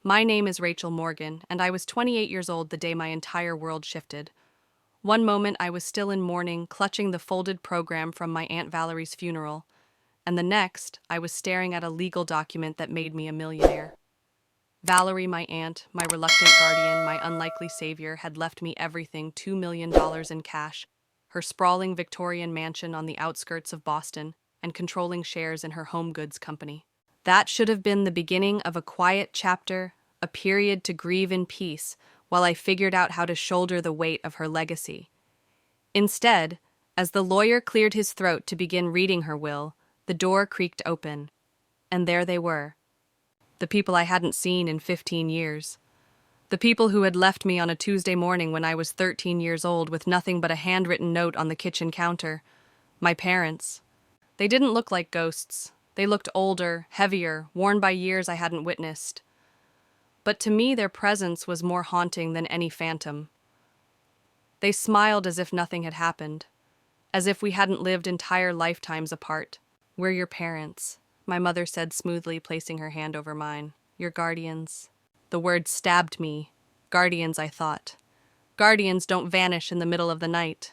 My name is Rachel Morgan, and I was 28 years old the day my entire world shifted. One moment I was still in mourning, clutching the folded program from my Aunt Valerie's funeral, and the next I was staring at a legal document that made me a millionaire. Valerie, my aunt, my reluctant guardian, my unlikely savior, had left me everything, $2 million in cash, her sprawling Victorian mansion on the outskirts of Boston, and controlling shares in her home goods company. That should have been the beginning of a quiet chapter, a period to grieve in peace, while I figured out how to shoulder the weight of her legacy. Instead, as the lawyer cleared his throat to begin reading her will, the door creaked open, and there they were. The people I hadn't seen in 15 years. The people who had left me on a Tuesday morning when I was 13 years old with nothing but a handwritten note on the kitchen counter. My parents. They didn't look like ghosts. They looked older, heavier, worn by years I hadn't witnessed. But to me, their presence was more haunting than any phantom. They smiled as if nothing had happened, as if we hadn't lived entire lifetimes apart. "We're your parents," my mother said smoothly, placing her hand over mine. "Your guardians." The word stabbed me. Guardians, I thought. Guardians don't vanish in the middle of the night.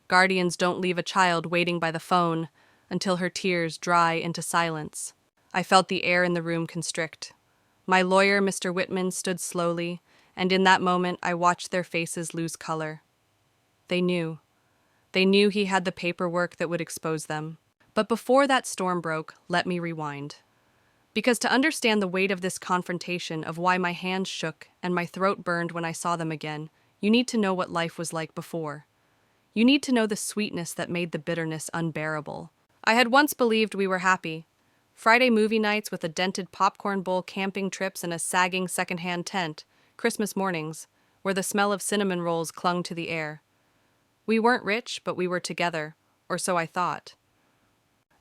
Guardians don't leave a child waiting by the phone until her tears dry into silence. I felt the air in the room constrict. My lawyer, Mr. Whitman, stood slowly, and in that moment I watched their faces lose color. They knew. They knew he had the paperwork that would expose them. But before that storm broke, let me rewind. Because to understand the weight of this confrontation, of why my hands shook and my throat burned when I saw them again, you need to know what life was like before. You need to know the sweetness that made the bitterness unbearable. I had once believed we were happy. Friday movie nights with a dented popcorn bowl, camping trips in a sagging secondhand tent, Christmas mornings, where the smell of cinnamon rolls clung to the air. We weren't rich, but we were together, or so I thought.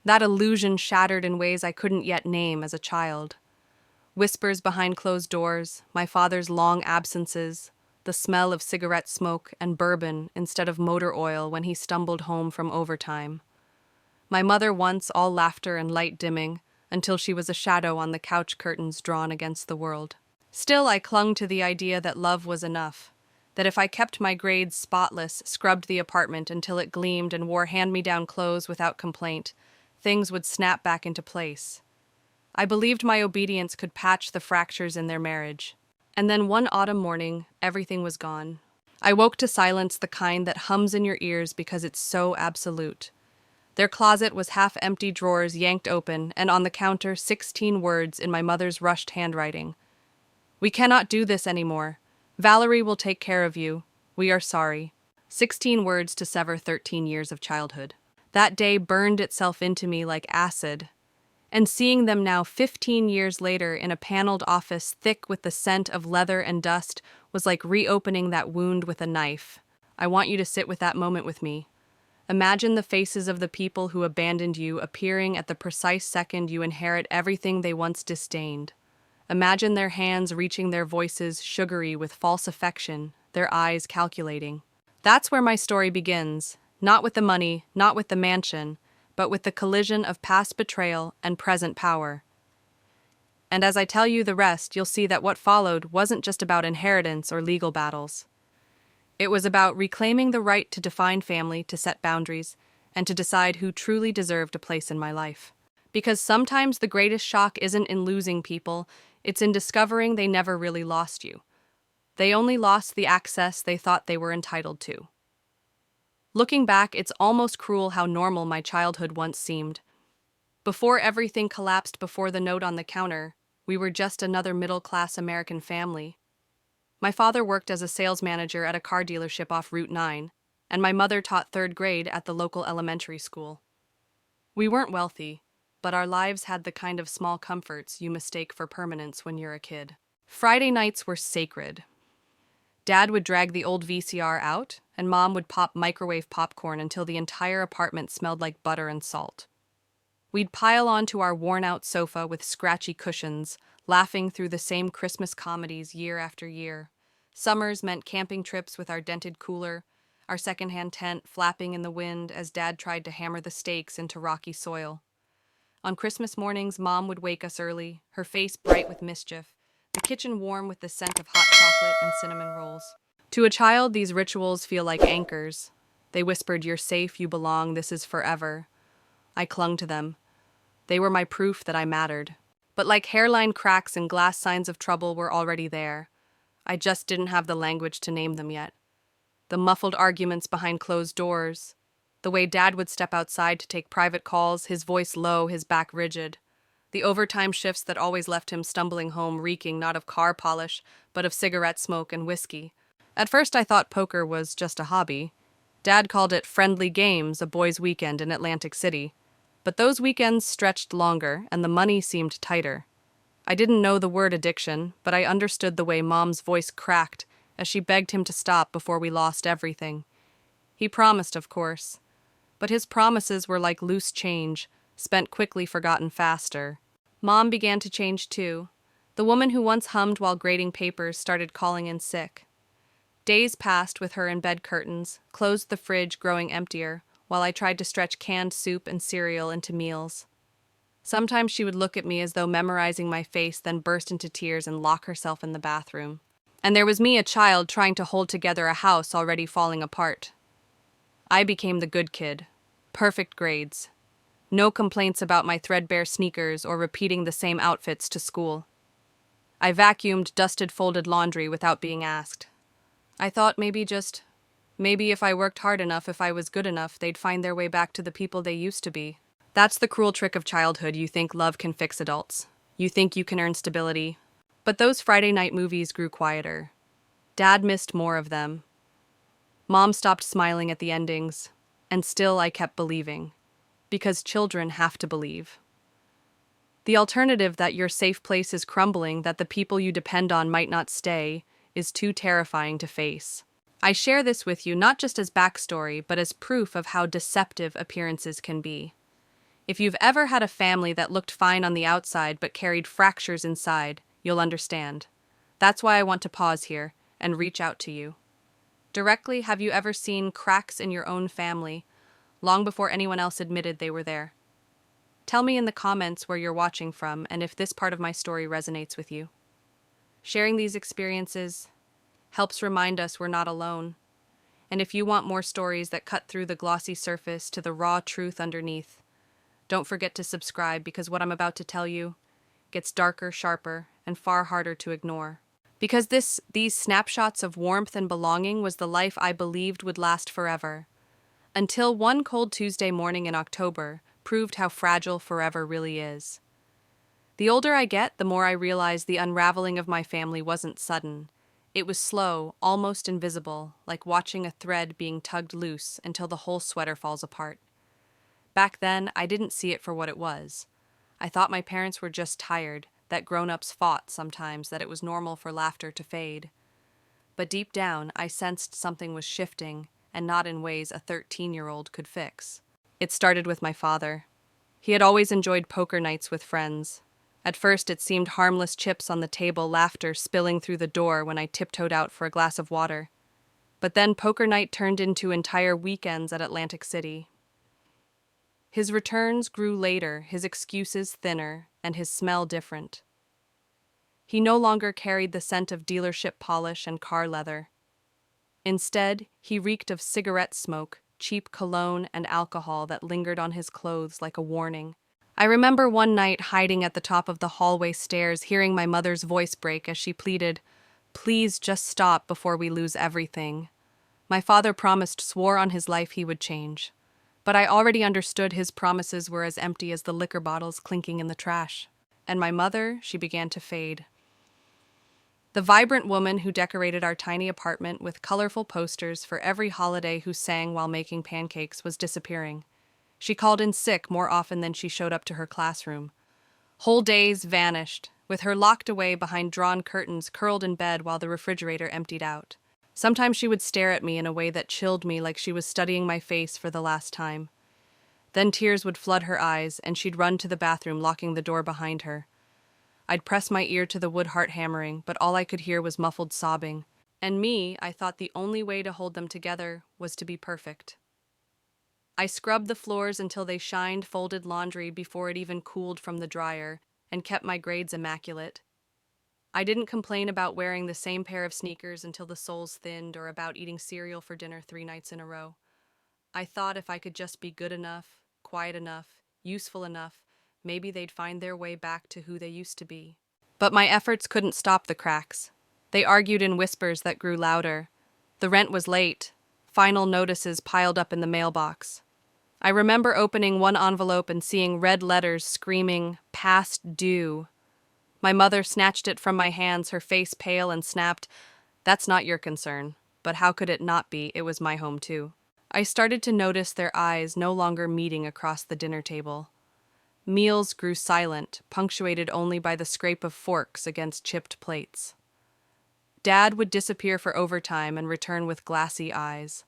That illusion shattered in ways I couldn't yet name as a child. Whispers behind closed doors, my father's long absences, the smell of cigarette smoke and bourbon instead of motor oil when he stumbled home from overtime. My mother once all laughter and light dimming, until she was a shadow on the couch curtains drawn against the world. Still, I clung to the idea that love was enough, that if I kept my grades spotless, scrubbed the apartment until it gleamed, and wore hand-me-down clothes without complaint, things would snap back into place. I believed my obedience could patch the fractures in their marriage. And then one autumn morning, everything was gone. I woke to silence, the kind that hums in your ears because it's so absolute. Their closet was half-empty drawers yanked open, and on the counter 16 words in my mother's rushed handwriting. "We cannot do this anymore. Valerie will take care of you. We are sorry." 16 words to sever 13 years of childhood. That day burned itself into me like acid. And seeing them now 15 years later in a paneled office thick with the scent of leather and dust was like reopening that wound with a knife. I want you to sit with that moment with me. Imagine the faces of the people who abandoned you appearing at the precise second you inherit everything they once disdained. Imagine their hands reaching their voices sugary with false affection, their eyes calculating. That's where my story begins, not with the money, not with the mansion, but with the collision of past betrayal and present power. And as I tell you the rest, you'll see that what followed wasn't just about inheritance or legal battles. It was about reclaiming the right to define family, to set boundaries, and to decide who truly deserved a place in my life. Because sometimes the greatest shock isn't in losing people, it's in discovering they never really lost you. They only lost the access they thought they were entitled to. Looking back, it's almost cruel how normal my childhood once seemed. Before everything collapsed before the note on the counter, we were just another middle-class American family. My father worked as a sales manager at a car dealership off Route 9, and my mother taught third grade at the local elementary school. We weren't wealthy, but our lives had the kind of small comforts you mistake for permanence when you're a kid. Friday nights were sacred. Dad would drag the old VCR out, and Mom would pop microwave popcorn until the entire apartment smelled like butter and salt. We'd pile onto our worn-out sofa with scratchy cushions, laughing through the same Christmas comedies year after year. Summers meant camping trips with our dented cooler, our secondhand tent flapping in the wind as Dad tried to hammer the stakes into rocky soil. On Christmas mornings, Mom would wake us early, her face bright with mischief, the kitchen warm with the scent of hot chocolate and cinnamon rolls. To a child, these rituals feel like anchors. They whispered, "You're safe, you belong, this is forever." I clung to them. They were my proof that I mattered. But like hairline cracks and glass signs of trouble were already there. I just didn't have the language to name them yet. The muffled arguments behind closed doors. The way Dad would step outside to take private calls, his voice low, his back rigid. The overtime shifts that always left him stumbling home reeking not of car polish, but of cigarette smoke and whiskey. At first I thought poker was just a hobby. Dad called it friendly games, a boys' weekend in Atlantic City. But those weekends stretched longer, and the money seemed tighter. I didn't know the word addiction, but I understood the way Mom's voice cracked as she begged him to stop before we lost everything. He promised, of course. But his promises were like loose change, spent quickly, forgotten faster. Mom began to change too. The woman who once hummed while grading papers started calling in sick. Days passed with her in bed curtains, closed the fridge growing emptier, while I tried to stretch canned soup and cereal into meals. Sometimes she would look at me as though memorizing my face, then burst into tears and lock herself in the bathroom. And there was me, a child, trying to hold together a house already falling apart. I became the good kid. Perfect grades. No complaints about my threadbare sneakers or repeating the same outfits to school. I vacuumed dusted, folded laundry without being asked. I thought maybe if I worked hard enough, if I was good enough, they'd find their way back to the people they used to be. That's the cruel trick of childhood. You think love can fix adults. You think you can earn stability. But those Friday night movies grew quieter. Dad missed more of them. Mom stopped smiling at the endings. And still I kept believing. Because children have to believe. The alternative, that your safe place is crumbling, that the people you depend on might not stay, is too terrifying to face. I share this with you not just as backstory, but as proof of how deceptive appearances can be. If you've ever had a family that looked fine on the outside but carried fractures inside, you'll understand. That's why I want to pause here and reach out to you. Directly, have you ever seen cracks in your own family, long before anyone else admitted they were there? Tell me in the comments where you're watching from and if this part of my story resonates with you. Sharing these experiences helps remind us we're not alone. And if you want more stories that cut through the glossy surface to the raw truth underneath, don't forget to subscribe, because what I'm about to tell you gets darker, sharper, and far harder to ignore. Because these snapshots of warmth and belonging was the life I believed would last forever. Until one cold Tuesday morning in October proved how fragile forever really is. The older I get, the more I realize the unraveling of my family wasn't sudden. It was slow, almost invisible, like watching a thread being tugged loose until the whole sweater falls apart. Back then, I didn't see it for what it was. I thought my parents were just tired, that grown-ups fought sometimes, that it was normal for laughter to fade. But deep down, I sensed something was shifting, and not in ways a 13-year-old could fix. It started with my father. He had always enjoyed poker nights with friends. At first, it seemed harmless chips on the table, laughter spilling through the door when I tiptoed out for a glass of water. But then poker night turned into entire weekends at Atlantic City. His returns grew later, his excuses thinner, and his smell different. He no longer carried the scent of dealership polish and car leather. Instead, he reeked of cigarette smoke, cheap cologne, and alcohol that lingered on his clothes like a warning. I remember one night hiding at the top of the hallway stairs, hearing my mother's voice break as she pleaded, "Please just stop before we lose everything." My father swore on his life he would change. But I already understood his promises were as empty as the liquor bottles clinking in the trash. And my mother, she began to fade. The vibrant woman who decorated our tiny apartment with colorful posters for every holiday, who sang while making pancakes, was disappearing. She called in sick more often than she showed up to her classroom. Whole days vanished, with her locked away behind drawn curtains, curled in bed while the refrigerator emptied out. Sometimes she would stare at me in a way that chilled me, like she was studying my face for the last time. Then tears would flood her eyes, and she'd run to the bathroom, locking the door behind her. I'd press my ear to the wood heart hammering, but all I could hear was muffled sobbing. And me, I thought the only way to hold them together was to be perfect. I scrubbed the floors until they shined, folded laundry before it even cooled from the dryer, and kept my grades immaculate. I didn't complain about wearing the same pair of sneakers until the soles thinned or about eating cereal for dinner 3 nights in a row. I thought if I could just be good enough, quiet enough, useful enough, maybe they'd find their way back to who they used to be. But my efforts couldn't stop the cracks. They argued in whispers that grew louder. The rent was late. Final notices piled up in the mailbox. I remember opening one envelope and seeing red letters screaming, "Past due." My mother snatched it from my hands, her face pale, and snapped, "That's not your concern." But how could it not be? It was my home, too. I started to notice their eyes no longer meeting across the dinner table. Meals grew silent, punctuated only by the scrape of forks against chipped plates. Dad would disappear for overtime and return with glassy eyes.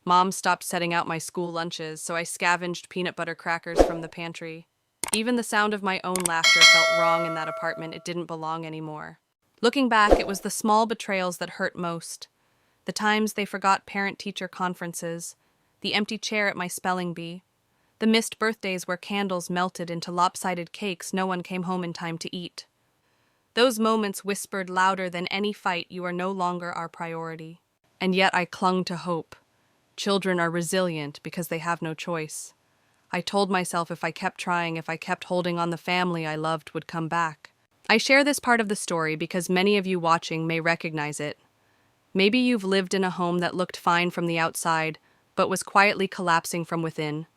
Mom stopped setting out my school lunches, so I scavenged peanut butter crackers from the pantry. Even the sound of my own laughter felt wrong in that apartment. It didn't belong anymore. Looking back, it was the small betrayals that hurt most. The times they forgot parent-teacher conferences, the empty chair at my spelling bee, the missed birthdays where candles melted into lopsided cakes no one came home in time to eat. Those moments whispered louder than any fight, "You are no longer our priority." And yet I clung to hope. Children are resilient because they have no choice. I told myself if I kept trying, if I kept holding on, the family I loved would come back. I share this part of the story because many of you watching may recognize it. Maybe you've lived in a home that looked fine from the outside, but was quietly collapsing from within.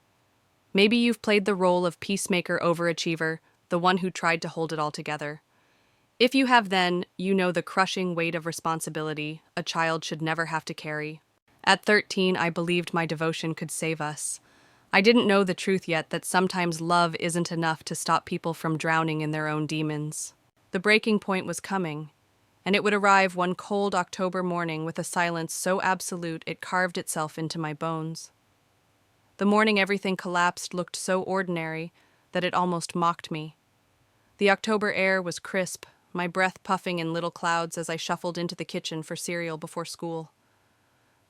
Maybe you've played the role of peacemaker overachiever, the one who tried to hold it all together. If you have, then, you know the crushing weight of responsibility a child should never have to carry. At 13, I believed my devotion could save us. I didn't know the truth yet that sometimes love isn't enough to stop people from drowning in their own demons. The breaking point was coming, and it would arrive one cold October morning with a silence so absolute it carved itself into my bones. The morning everything collapsed looked so ordinary that it almost mocked me. The October air was crisp, my breath puffing in little clouds as I shuffled into the kitchen for cereal before school.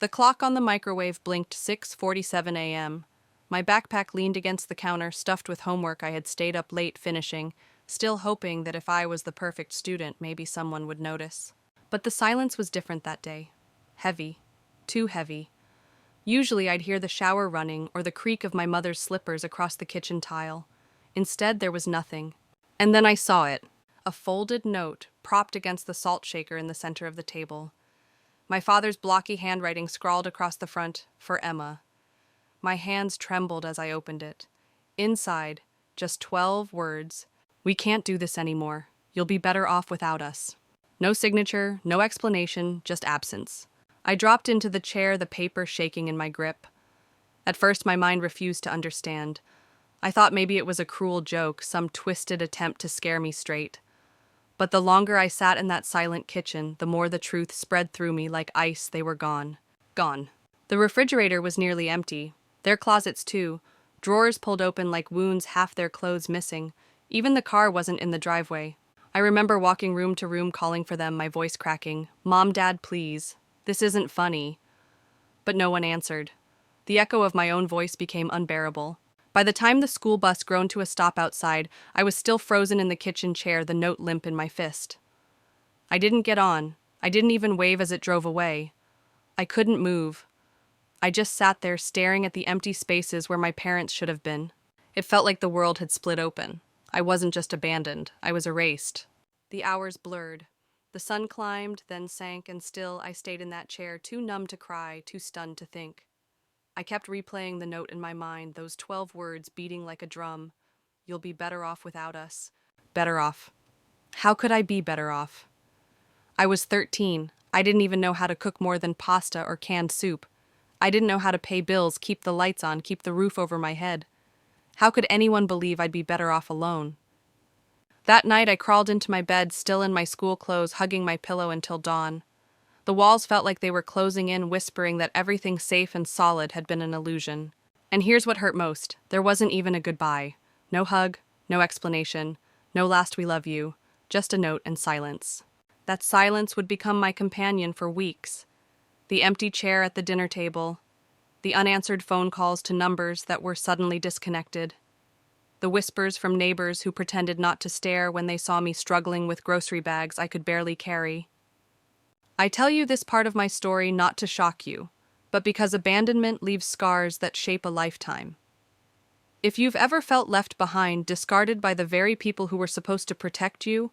The clock on the microwave blinked 6:47 a.m. My backpack leaned against the counter, stuffed with homework I had stayed up late finishing, still hoping that if I was the perfect student, maybe someone would notice. But the silence was different that day. Heavy. Too heavy. Usually I'd hear the shower running or the creak of my mother's slippers across the kitchen tile. Instead, there was nothing. And then I saw it. A folded note propped against the salt shaker in the center of the table. My father's blocky handwriting scrawled across the front, "For Emma." My hands trembled as I opened it. Inside, just 12 words. "We can't do this anymore. You'll be better off without us." No signature, no explanation, just absence. I dropped into the chair, the paper shaking in my grip. At first, my mind refused to understand. I thought maybe it was a cruel joke, some twisted attempt to scare me straight. But the longer I sat in that silent kitchen, the more the truth spread through me like ice. They were gone. Gone. The refrigerator was nearly empty. Their closets, too. Drawers pulled open like wounds, half their clothes missing. Even the car wasn't in the driveway. I remember walking room to room calling for them, my voice cracking. "Mom, Dad, please. This isn't funny." But no one answered. The echo of my own voice became unbearable. By the time the school bus groaned to a stop outside, I was still frozen in the kitchen chair, the note limp in my fist. I didn't get on. I didn't even wave as it drove away. I couldn't move. I just sat there staring at the empty spaces where my parents should have been. It felt like the world had split open. I wasn't just abandoned. I was erased. The hours blurred. The sun climbed, then sank, and still I stayed in that chair, too numb to cry, too stunned to think. I kept replaying the note in my mind, those 12 words beating like a drum. "You'll be better off without us." Better off. How could I be better off? I was 13. I didn't even know how to cook more than pasta or canned soup. I didn't know how to pay bills, keep the lights on, keep the roof over my head. How could anyone believe I'd be better off alone? That night I crawled into my bed, still in my school clothes, hugging my pillow until dawn. The walls felt like they were closing in, whispering that everything safe and solid had been an illusion. And here's what hurt most. There wasn't even a goodbye. No hug, no explanation, no last "we love you," just a note and silence. That silence would become my companion for weeks. The empty chair at the dinner table, the unanswered phone calls to numbers that were suddenly disconnected, the whispers from neighbors who pretended not to stare when they saw me struggling with grocery bags I could barely carry. I tell you this part of my story not to shock you, but because abandonment leaves scars that shape a lifetime. If you've ever felt left behind, discarded by the very people who were supposed to protect you,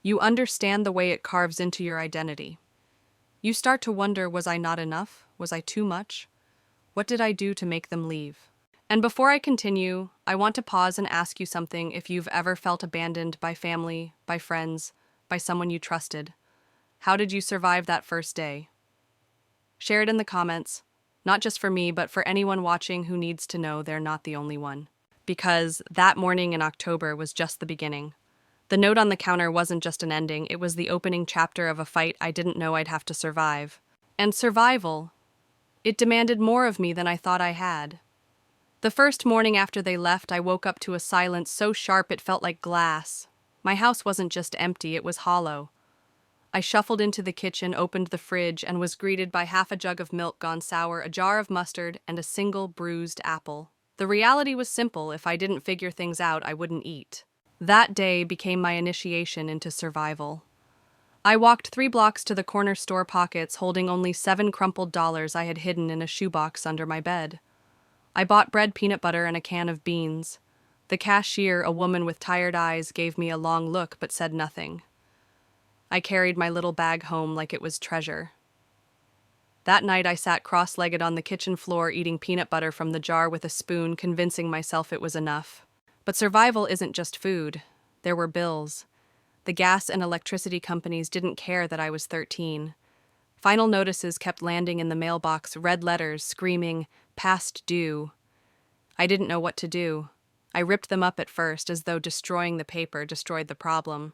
you understand the way it carves into your identity. You start to wonder, was I not enough? Was I too much? What did I do to make them leave? And before I continue, I want to pause and ask you something. If you've ever felt abandoned by family, by friends, by someone you trusted, how did you survive that first day? Share it in the comments, not just for me, but for anyone watching who needs to know they're not the only one. Because that morning in October was just the beginning. The note on the counter wasn't just an ending, it was the opening chapter of a fight I didn't know I'd have to survive. And survival, it demanded more of me than I thought I had. The first morning after they left, I woke up to a silence so sharp it felt like glass. My house wasn't just empty, it was hollow. I shuffled into the kitchen, opened the fridge, and was greeted by half a jug of milk gone sour, a jar of mustard, and a single bruised apple. The reality was simple: if I didn't figure things out, I wouldn't eat. That day became my initiation into survival. I walked 3 blocks to the corner store, pockets holding only 7 crumpled dollars I had hidden in a shoebox under my bed. I bought bread, peanut butter, and a can of beans. The cashier, a woman with tired eyes, gave me a long look but said nothing. I carried my little bag home like it was treasure. That night I sat cross-legged on the kitchen floor eating peanut butter from the jar with a spoon, convincing myself it was enough. But survival isn't just food. There were bills. The gas and electricity companies didn't care that I was 13. Final notices kept landing in the mailbox, red letters screaming, "Past due." I didn't know what to do. I ripped them up at first, as though destroying the paper destroyed the problem.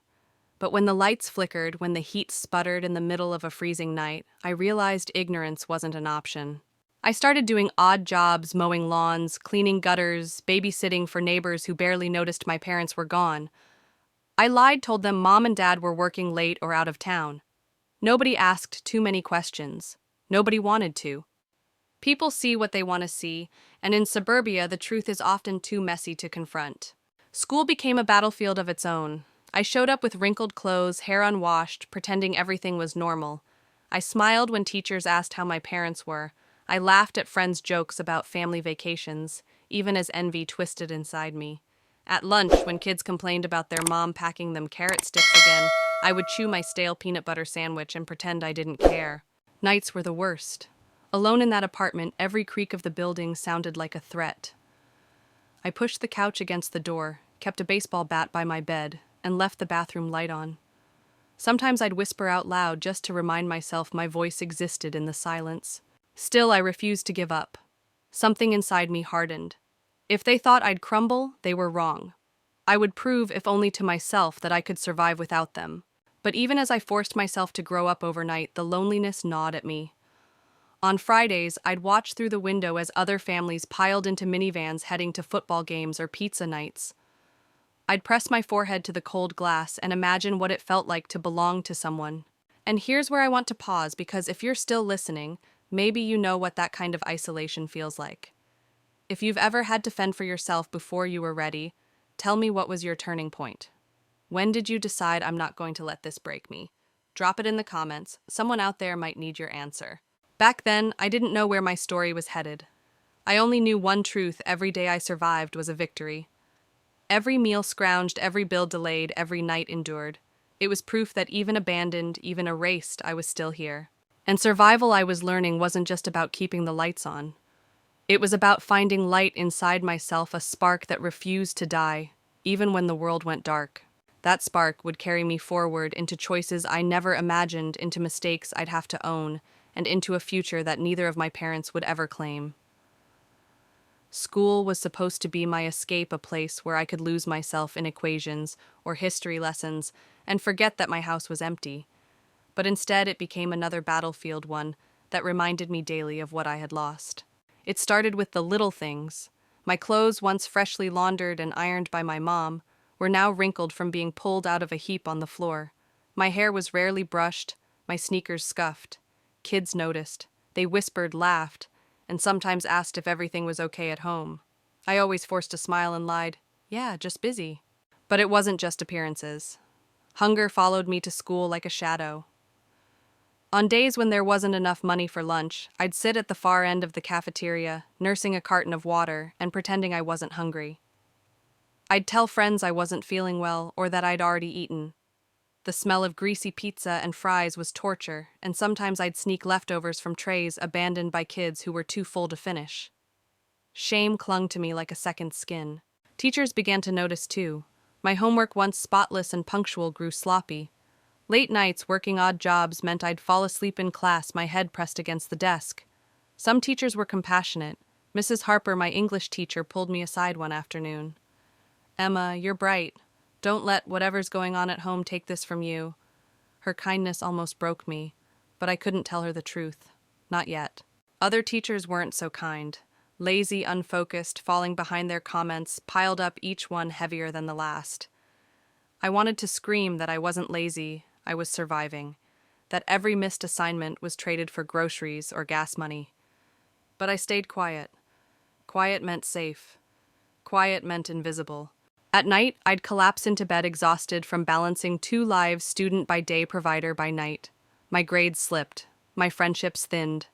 But when the lights flickered, when the heat sputtered in the middle of a freezing night, I realized ignorance wasn't an option. I started doing odd jobs, mowing lawns, cleaning gutters, babysitting for neighbors who barely noticed my parents were gone. I lied, told them Mom and Dad were working late or out of town. Nobody asked too many questions. Nobody wanted to. People see what they want to see, and in suburbia, the truth is often too messy to confront. School became a battlefield of its own. I showed up with wrinkled clothes, hair unwashed, pretending everything was normal. I smiled when teachers asked how my parents were. I laughed at friends' jokes about family vacations, even as envy twisted inside me. At lunch, when kids complained about their mom packing them carrot sticks again, I would chew my stale peanut butter sandwich and pretend I didn't care. Nights were the worst. Alone in that apartment, every creak of the building sounded like a threat. I pushed the couch against the door, kept a baseball bat by my bed, and left the bathroom light on. Sometimes I'd whisper out loud just to remind myself my voice existed in the silence. Still, I refused to give up. Something inside me hardened. If they thought I'd crumble, they were wrong. I would prove, if only to myself, that I could survive without them. But even as I forced myself to grow up overnight, the loneliness gnawed at me. On Fridays, I'd watch through the window as other families piled into minivans heading to football games or pizza nights. I'd press my forehead to the cold glass and imagine what it felt like to belong to someone. And here's where I want to pause, because if you're still listening, maybe you know what that kind of isolation feels like. If you've ever had to fend for yourself before you were ready, tell me, what was your turning point? When did you decide, I'm not going to let this break me? Drop it in the comments. Someone out there might need your answer. Back then, I didn't know where my story was headed. I only knew one truth: every day I survived was a victory. Every meal scrounged, every bill delayed, every night endured. It was proof that even abandoned, even erased, I was still here. And survival, I was learning, wasn't just about keeping the lights on. It was about finding light inside myself, a spark that refused to die, even when the world went dark. That spark would carry me forward into choices I never imagined, into mistakes I'd have to own, and into a future that neither of my parents would ever claim. School was supposed to be my escape, a place where I could lose myself in equations or history lessons and forget that my house was empty. But instead, it became another battlefield, one that reminded me daily of what I had lost. It started with the little things. My clothes, once freshly laundered and ironed by my mom, were now wrinkled from being pulled out of a heap on the floor. My hair was rarely brushed, my sneakers scuffed. Kids noticed. They whispered, laughed, and sometimes asked if everything was okay at home. I always forced a smile and lied, Yeah, just busy. But it wasn't just appearances. Hunger followed me to school like a shadow. On days when there wasn't enough money for lunch, I'd sit at the far end of the cafeteria, nursing a carton of water and pretending I wasn't hungry. I'd tell friends I wasn't feeling well or that I'd already eaten. The smell of greasy pizza and fries was torture, and sometimes I'd sneak leftovers from trays abandoned by kids who were too full to finish. Shame clung to me like a second skin. Teachers began to notice too. My homework, once spotless and punctual, grew sloppy. Late nights working odd jobs meant I'd fall asleep in class, my head pressed against the desk. Some teachers were compassionate. Mrs. Harper, my English teacher, pulled me aside one afternoon. "Emma, you're bright. Don't let whatever's going on at home take this from you." Her kindness almost broke me, but I couldn't tell her the truth. Not yet. Other teachers weren't so kind. Lazy, unfocused, falling behind their comments, piled up, each one heavier than the last. I wanted to scream that I wasn't lazy, I was surviving, that every missed assignment was traded for groceries or gas money. But I stayed quiet. Quiet meant safe. Quiet meant invisible. At night, I'd collapse into bed exhausted from balancing two lives, student by day, provider by night. My grades slipped. My friendships thinned.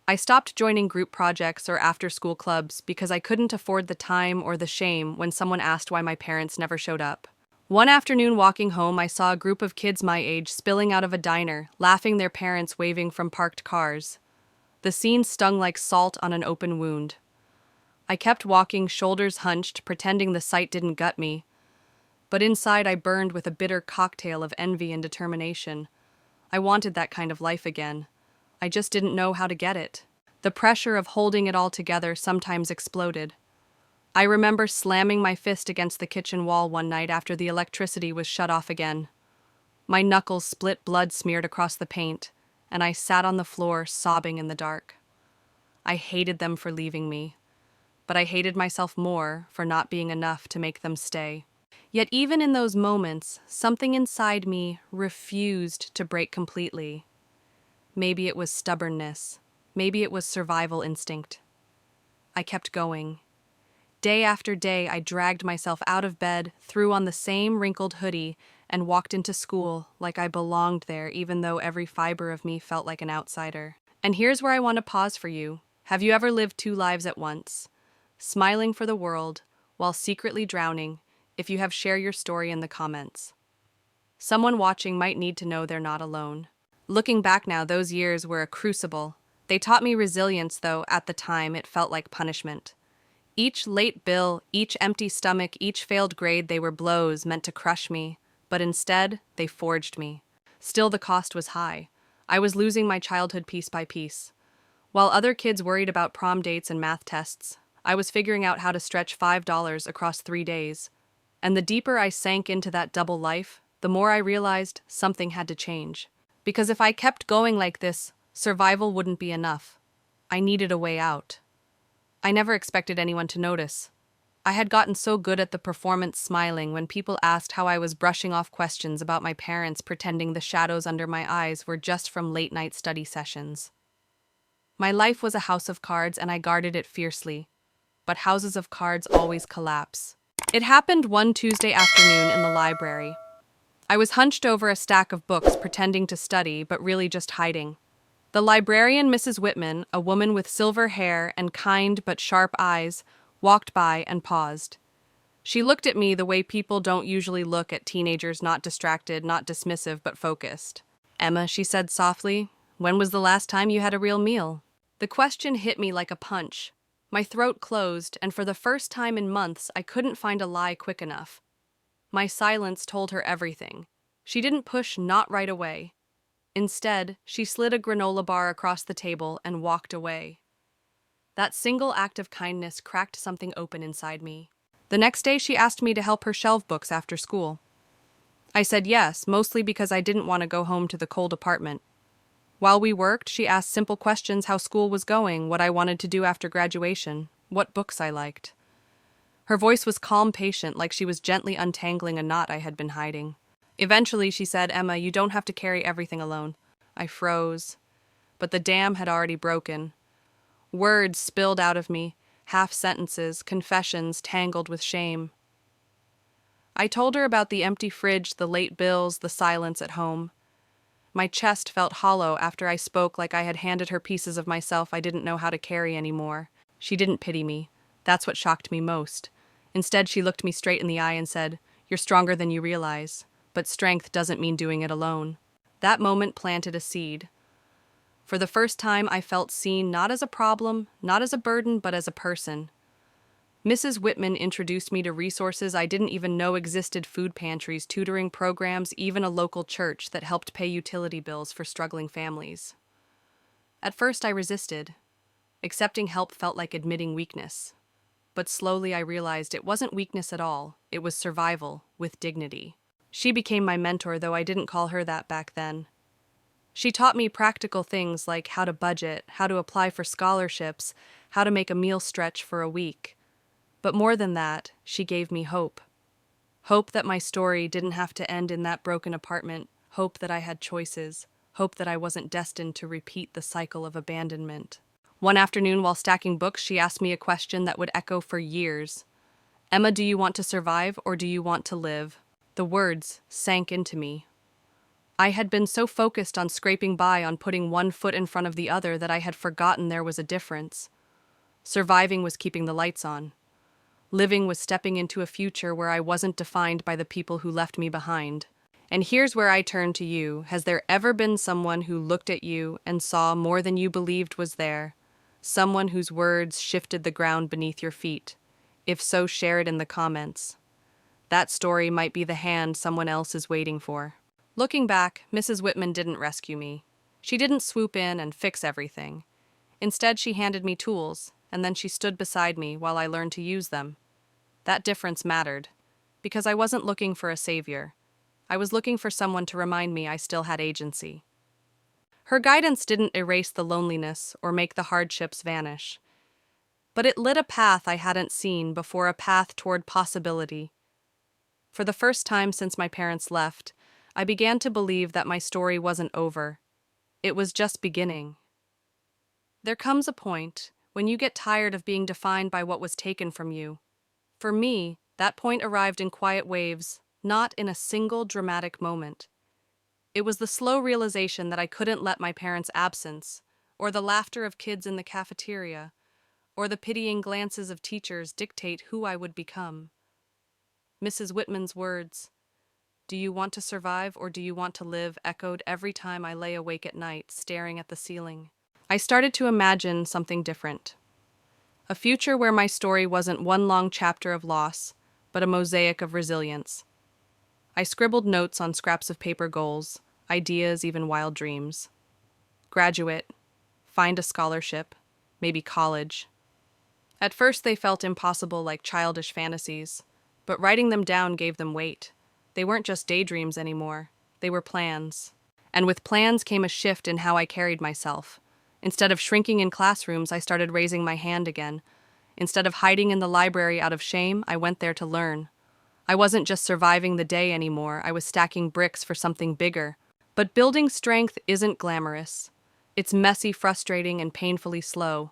I stopped joining group projects or after-school clubs because I couldn't afford the time or the shame when someone asked why my parents never showed up. One afternoon walking home, I saw a group of kids my age spilling out of a diner, laughing, their parents waving from parked cars. The scene stung like salt on an open wound. I kept walking, shoulders hunched, pretending the sight didn't gut me. But inside I burned with a bitter cocktail of envy and determination. I wanted that kind of life again. I just didn't know how to get it. The pressure of holding it all together sometimes exploded. I remember slamming my fist against the kitchen wall one night after the electricity was shut off again. My knuckles split, blood smeared across the paint, and I sat on the floor sobbing in the dark. I hated them for leaving me, but I hated myself more for not being enough to make them stay. Yet even in those moments, something inside me refused to break completely. Maybe it was stubbornness. Maybe it was survival instinct. I kept going. Day after day, I dragged myself out of bed, threw on the same wrinkled hoodie, and walked into school like I belonged there, even though every fiber of me felt like an outsider. And here's where I want to pause for you. Have you ever lived two lives at once? Smiling for the world, while secretly drowning? If you have, share your story in the comments. Someone watching might need to know they're not alone. Looking back now, those years were a crucible. They taught me resilience, though at the time it felt like punishment. Each late bill, each empty stomach, each failed grade, they were blows meant to crush me, but instead, they forged me. Still, the cost was high. I was losing my childhood piece by piece. While other kids worried about prom dates and math tests, I was figuring out how to stretch $5 across 3 days. And the deeper I sank into that double life, the more I realized something had to change. Because if I kept going like this, survival wouldn't be enough. I needed a way out. I never expected anyone to notice. I had gotten so good at the performance, smiling when people asked how I was, brushing off questions about my parents, pretending the shadows under my eyes were just from late-night study sessions. My life was a house of cards, and I guarded it fiercely. But houses of cards always collapse. It happened one Tuesday afternoon in the library. I was hunched over a stack of books, pretending to study, but really just hiding. The librarian, Mrs. Whitman, a woman with silver hair and kind but sharp eyes, walked by and paused. She looked at me the way people don't usually look at teenagers, not distracted, not dismissive, but focused. "Emma," she said softly, "when was the last time you had a real meal?" The question hit me like a punch. My throat closed, and for the first time in months, I couldn't find a lie quick enough. My silence told her everything. She didn't push, not right away. Instead, she slid a granola bar across the table and walked away. That single act of kindness cracked something open inside me. The next day, she asked me to help her shelve books after school. I said yes, mostly because I didn't want to go home to the cold apartment. While we worked, she asked simple questions: how school was going, what I wanted to do after graduation, what books I liked. Her voice was calm, patient, like she was gently untangling a knot I had been hiding. Eventually, she said, "Emma, you don't have to carry everything alone." I froze. But the dam had already broken. Words spilled out of me, half sentences, confessions tangled with shame. I told her about the empty fridge, the late bills, the silence at home. My chest felt hollow after I spoke like I had handed her pieces of myself I didn't know how to carry anymore. She didn't pity me. That's what shocked me most. Instead, she looked me straight in the eye and said, "You're stronger than you realize, but strength doesn't mean doing it alone." That moment planted a seed. For the first time, I felt seen not as a problem, not as a burden, but as a person. Mrs. Whitman introduced me to resources I didn't even know existed: food pantries, tutoring programs, even a local church that helped pay utility bills for struggling families. At first, I resisted. Accepting help felt like admitting weakness. But slowly I realized it wasn't weakness at all, it was survival, with dignity. She became my mentor, though I didn't call her that back then. She taught me practical things like how to budget, how to apply for scholarships, how to make a meal stretch for a week. But more than that, she gave me hope. Hope that my story didn't have to end in that broken apartment, hope that I had choices, hope that I wasn't destined to repeat the cycle of abandonment. One afternoon, while stacking books, she asked me a question that would echo for years. "Emma, do you want to survive or do you want to live?" The words sank into me. I had been so focused on scraping by, on putting one foot in front of the other, that I had forgotten there was a difference. Surviving was keeping the lights on. Living was stepping into a future where I wasn't defined by the people who left me behind. And here's where I turn to you. Has there ever been someone who looked at you and saw more than you believed was there? Someone whose words shifted the ground beneath your feet? If so, share it in the comments. That story might be the hand someone else is waiting for. Looking back, Mrs. Whitman didn't rescue me. She didn't swoop in and fix everything. Instead, she handed me tools, and then she stood beside me while I learned to use them. That difference mattered, because I wasn't looking for a savior. I was looking for someone to remind me I still had agency. Her guidance didn't erase the loneliness or make the hardships vanish, but it lit a path I hadn't seen before, a path toward possibility. For the first time since my parents left, I began to believe that my story wasn't over. It was just beginning. There comes a point when you get tired of being defined by what was taken from you. For me, that point arrived in quiet waves, not in a single dramatic moment. It was the slow realization that I couldn't let my parents' absence, or the laughter of kids in the cafeteria, or the pitying glances of teachers dictate who I would become. Mrs. Whitman's words, "Do you want to survive or do you want to live?" echoed every time I lay awake at night, staring at the ceiling. I started to imagine something different. A future where my story wasn't one long chapter of loss, but a mosaic of resilience. I scribbled notes on scraps of paper: goals, ideas, even wild dreams. Graduate, find a scholarship, maybe college. At first they felt impossible, like childish fantasies, but writing them down gave them weight. They weren't just daydreams anymore, they were plans. And with plans came a shift in how I carried myself. Instead of shrinking in classrooms, I started raising my hand again. Instead of hiding in the library out of shame, I went there to learn. I wasn't just surviving the day anymore, I was stacking bricks for something bigger. But building strength isn't glamorous. It's messy, frustrating, and painfully slow.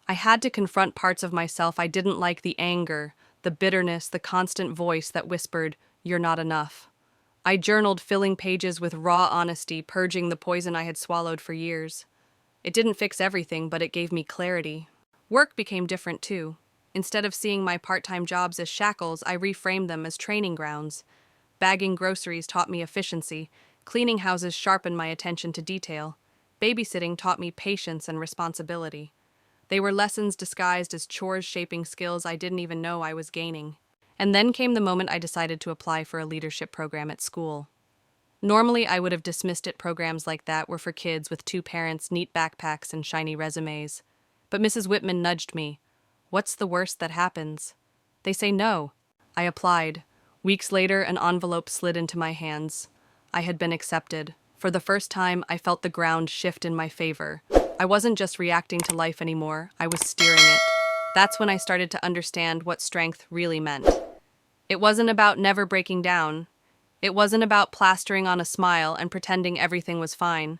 I had to confront parts of myself I didn't like: the anger, the bitterness, the constant voice that whispered, "You're not enough." I journaled, filling pages with raw honesty, purging the poison I had swallowed for years. It didn't fix everything, but it gave me clarity. Work became different too. Instead of seeing my part-time jobs as shackles, I reframed them as training grounds. Bagging groceries taught me efficiency. Cleaning houses sharpened my attention to detail. Babysitting taught me patience and responsibility. They were lessons disguised as chores, shaping skills I didn't even know I was gaining. And then came the moment I decided to apply for a leadership program at school. Normally, I would have dismissed it. Programs like that were for kids with two parents, neat backpacks, and shiny resumes. But Mrs. Whitman nudged me. "What's the worst that happens?" "They say no." I applied. Weeks later, an envelope slid into my hands. I had been accepted. For the first time, I felt the ground shift in my favor. I wasn't just reacting to life anymore, I was steering it. That's when I started to understand what strength really meant. It wasn't about never breaking down. It wasn't about plastering on a smile and pretending everything was fine.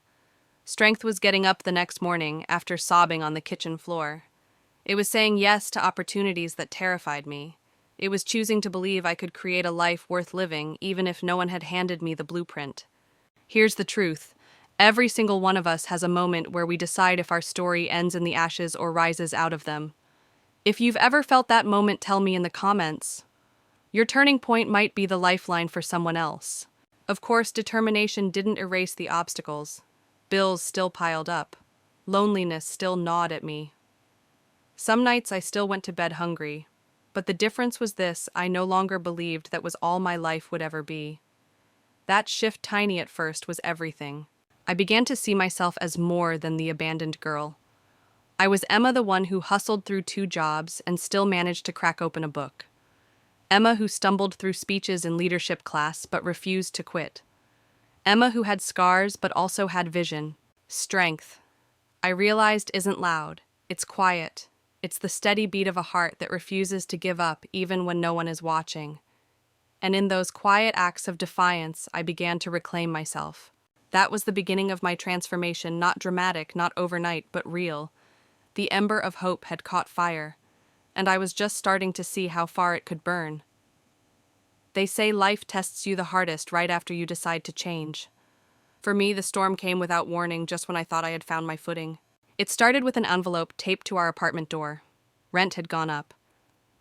Strength was getting up the next morning after sobbing on the kitchen floor. It was saying yes to opportunities that terrified me. It was choosing to believe I could create a life worth living, even if no one had handed me the blueprint. Here's the truth. Every single one of us has a moment where we decide if our story ends in the ashes or rises out of them. If you've ever felt that moment, tell me in the comments. Your turning point might be the lifeline for someone else. Of course, determination didn't erase the obstacles. Bills still piled up. Loneliness still gnawed at me. Some nights I still went to bed hungry. But the difference was this: I no longer believed that was all my life would ever be. That shift, tiny at first, was everything. I began to see myself as more than the abandoned girl. I was Emma, the one who hustled through 2 jobs and still managed to crack open a book. Emma who stumbled through speeches in leadership class but refused to quit. Emma who had scars but also had vision. Strength, I realized, isn't loud. It's quiet. It's the steady beat of a heart that refuses to give up even when no one is watching. And in those quiet acts of defiance, I began to reclaim myself. That was the beginning of my transformation, not dramatic, not overnight, but real. The ember of hope had caught fire, and I was just starting to see how far it could burn. They say life tests you the hardest right after you decide to change. For me, the storm came without warning, just when I thought I had found my footing. It started with an envelope taped to our apartment door. Rent had gone up.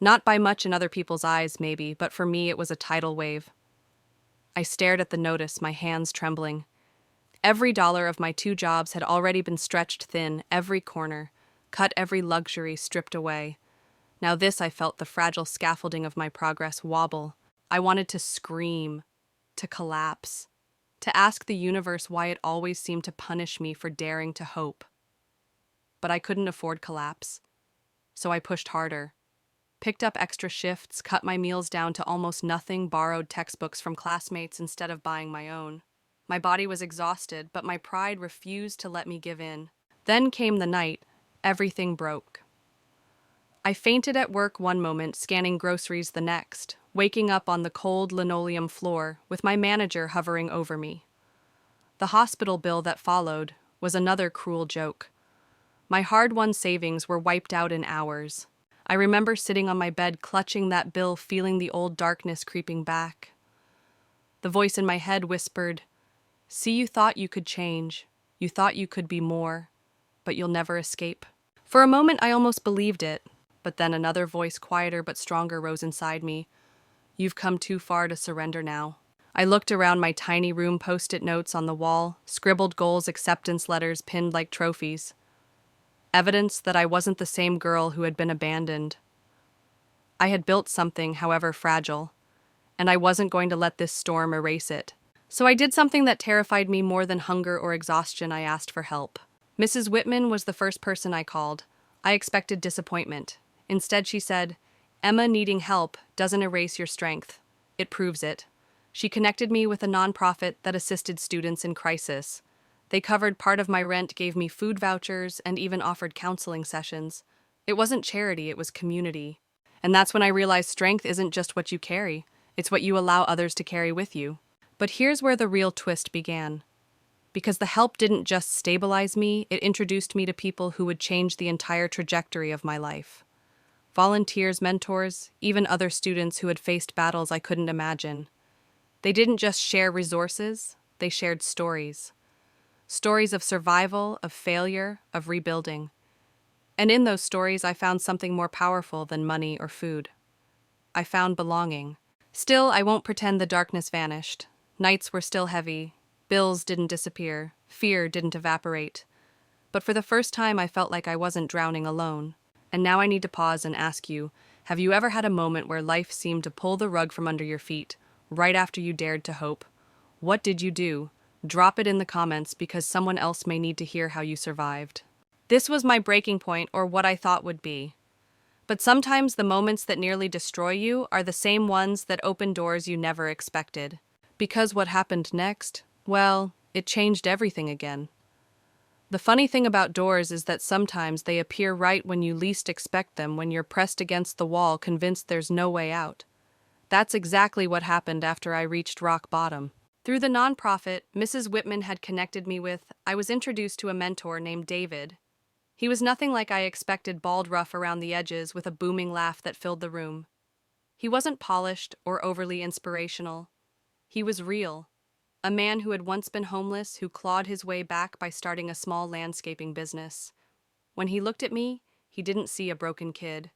Not by much in other people's eyes, maybe, but for me it was a tidal wave. I stared at the notice, my hands trembling. Every dollar of my 2 jobs had already been stretched thin, every corner, cut, every luxury stripped away. Now this, I felt the fragile scaffolding of my progress wobble. I wanted to scream, to collapse, to ask the universe why it always seemed to punish me for daring to hope. But I couldn't afford collapse. So I pushed harder. Picked up extra shifts, cut my meals down to almost nothing, borrowed textbooks from classmates instead of buying my own. My body was exhausted, but my pride refused to let me give in. Then came the night. Everything broke. I fainted at work one moment, scanning groceries the next, waking up on the cold linoleum floor with my manager hovering over me. The hospital bill that followed was another cruel joke. My hard-won savings were wiped out in hours. I remember sitting on my bed, clutching that bill, feeling the old darkness creeping back. The voice in my head whispered, "See, you thought you could change. You thought you could be more, but you'll never escape." For a moment, I almost believed it, but then another voice, quieter but stronger, rose inside me. "You've come too far to surrender now." I looked around my tiny room, post-it notes on the wall, scribbled goals, acceptance letters pinned like trophies. Evidence that I wasn't the same girl who had been abandoned. I had built something, however fragile, and I wasn't going to let this storm erase it. So I did something that terrified me more than hunger or exhaustion. I asked for help. Mrs. Whitman was the first person I called. I expected disappointment. Instead, she said, "Emma, needing help doesn't erase your strength. It proves it." She connected me with a nonprofit that assisted students in crisis. They covered part of my rent, gave me food vouchers, and even offered counseling sessions. It wasn't charity, it was community. And that's when I realized strength isn't just what you carry, it's what you allow others to carry with you. But here's where the real twist began. Because the help didn't just stabilize me, it introduced me to people who would change the entire trajectory of my life. Volunteers, mentors, even other students who had faced battles I couldn't imagine. They didn't just share resources, they shared stories. Stories of survival, of failure, of rebuilding. And in those stories, I found something more powerful than money or food. I found belonging. Still, I won't pretend the darkness vanished. Nights were still heavy. Bills didn't disappear. Fear didn't evaporate. But for the first time, I felt like I wasn't drowning alone. And now I need to pause and ask you, have you ever had a moment where life seemed to pull the rug from under your feet, right after you dared to hope? What did you do? Drop it in the comments, because someone else may need to hear how you survived. This was my breaking point, or what I thought would be. But sometimes the moments that nearly destroy you are the same ones that open doors you never expected. Because what happened next, well, it changed everything again. The funny thing about doors is that sometimes they appear right when you least expect them, when you're pressed against the wall, convinced there's no way out. That's exactly what happened after I reached rock bottom. Through the nonprofit Mrs. Whitman had connected me with, I was introduced to a mentor named David. He was nothing like I expected, bald, rough around the edges, with a booming laugh that filled the room. He wasn't polished or overly inspirational. He was real. A man who had once been homeless who clawed his way back by starting a small landscaping business. When he looked at me, he didn't see a broken kid.